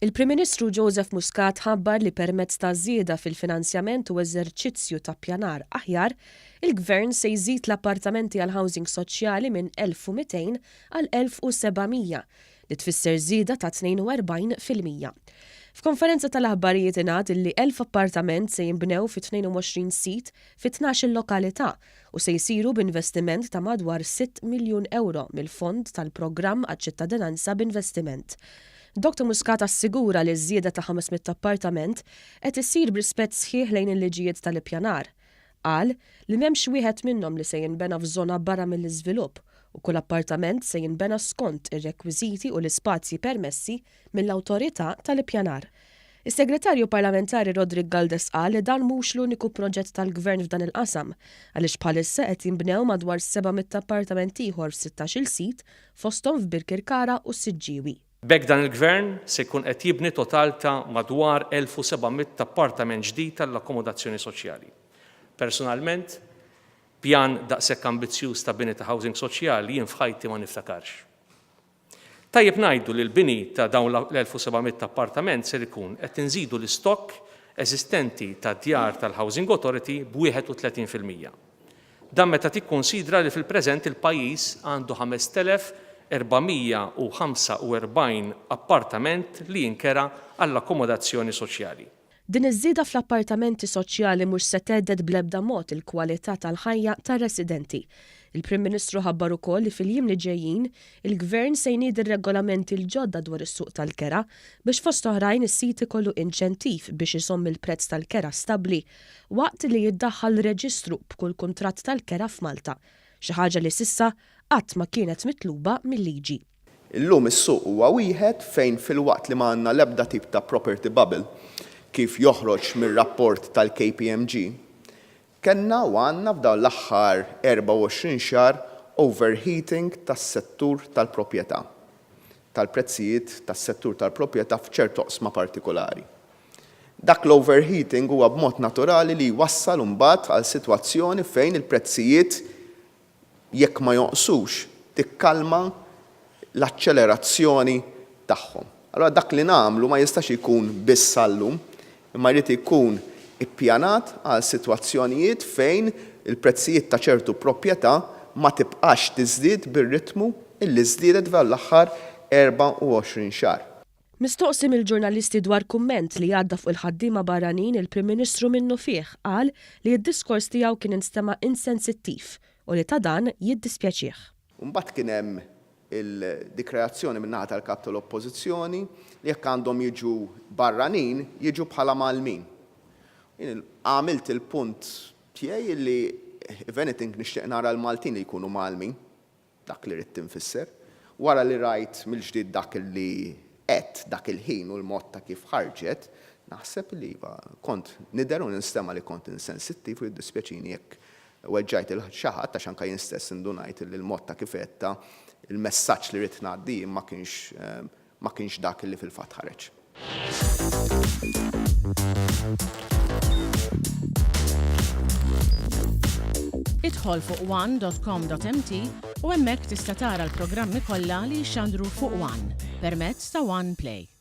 Il-Prim Ministru Joseph Muscat ħabbar li permezz ta' żieda fil-finanzjament u eżerċizzju ta' pjanar aħjar, il-Gvern se jżid l-appartamenti għal housing soċjali minn 1200 għal 1700 li tfisser żieda ta' 42%. F'konferenza tal-aħbarijiet ingħad li 1000 appartament se jinbnew fi 22 sit fi 12 lokalità u se jsiru b'investiment ta' madwar 6 miljun euro mill-Fond tal-Programm għaċ-Ċittadinanza b'Investiment. Dr. Muscat assigura li ż-żieda ta' 500 appartament qed issir b'rispett sħiħ lejn il-liġijiet tal-ippjanar. Qal li m'hemmx wieħed minnhom li se jinbena f'żona barra mill-iżvilupp u kull appartament se jinbena skont ir-rekwiżiti u l-ispazji permessi mill-Awtorità tal-Ippjanar. Is-Segretarju Parlamentari Rodrigue Galdes qal li dan mhux l-uniku proġett tal-Gvern f'dan il-qasam għaliex bħalissa qed jinbnew madwar 700 appartament ieħor f'16-il sit fosthom f'Birkirkara u s-Siġġiewi. B'hekk dan il-Gvern se jkun qed jibni total ta' madwar 1700 appartament ġdid tal-akkomodazzjoni soċjali. Personalment, pjan daqshekk ambizzjuż ta' bini ta' housing soċjali jien f'ħajti ma niftakarx. Tajjeb ngħidu li l-bini ta' dawn l-1700 appartament se jkun qed inżidu l-istokk eżistenti ta' djar tal-Housing Authority b'31%. Dan meta tikkunsidra li fil-preżent il-pajjiż għandu 5445 appartament li jinkera għall-akkomodazzjoni soċjali. Din iż-żieda fl-appartamenti soċjali mhux se tedded bl-ebda mod il-kwalità tal-ħajja tar-residenti. Il-Prim Ministru ħabbar ukoll li fil-jiem li ġejjin il-Gvern se jnied ir-regolamenti l-ġodda dwar is-suq tal-kera biex fost oħrajn is-sit ikollu inċentiv biex isomm il-prezz tal-kera stabbli waqt li jiddaħħal reġistru b'kull kuntratt tal-kera f'Malta, xi ħaġa li s'issa qatt ma kienet mitluba mill-liġi. Illum is-suq huwa wieħed fejn fil-waqt li ma għandna l-ebda tip ta' property bubble kif joħroġ mir-rapport tal-KPMG, kellna u għandna f'dawn l-aħħar 24 xahar overheating tas-settur tal-proprjetà, tal-prezzijiet tas-settur tal-proprjetà f'ċertu oqsma partikolari. Dak l-overheating huwa b'mod naturali li jwassal imbagħad għal sitwazzjoni fejn il-prezzijiet jekk ma jonqsux tikkalma l-accelerazzjoni tagħhom. Allora dak li nagħmlu ma jistax ikun biss sallum, imma jrid ikun ippjanat għal sitwazzjonijiet fejn il-prezzijiet ta' ċertu proprjetà ma tibqax tiżdied bir-ritmu illi żdiedet fl-aħħar 24 xahar. Mistoqsim il-ġurnalisti dwar kumment li għadda fuq il-ħaddiema barranin il-Prim Ministru minnu fih qal li d-diskors tiegħu kien instema' insensittiv u li ta' dan jiddispjaċih. Mbagħad kien hemm il-dikreazzjoni min-naħa tal-kap tal-Oppożizzjoni li jekk għandhom jiġu barranin jiġu bħala Malmin. Għamilt il-punt tiegħi li if anything nixtieq nara l-Maltin li jkunu Malmin, dak li rid tinfisser, wara li rajt mill-ġdid dak li qed dak il-ħin u l-mod ta' kif ħarġet, naħseb li kont nidher u ninstema' li kont insensittiv u jiddispjaċini jekk weġġajt il-xaħat għax anke jien stess indunajt li l-mod ta' kif qed il-messaġġ li rid ngħaddi ma kienx dak li fil-fatt ħareġ. Idħol fuq one.com.mt u hemmhekk tista' tara l-programmi kollha li jxandru fuq One permezz ta' One Play.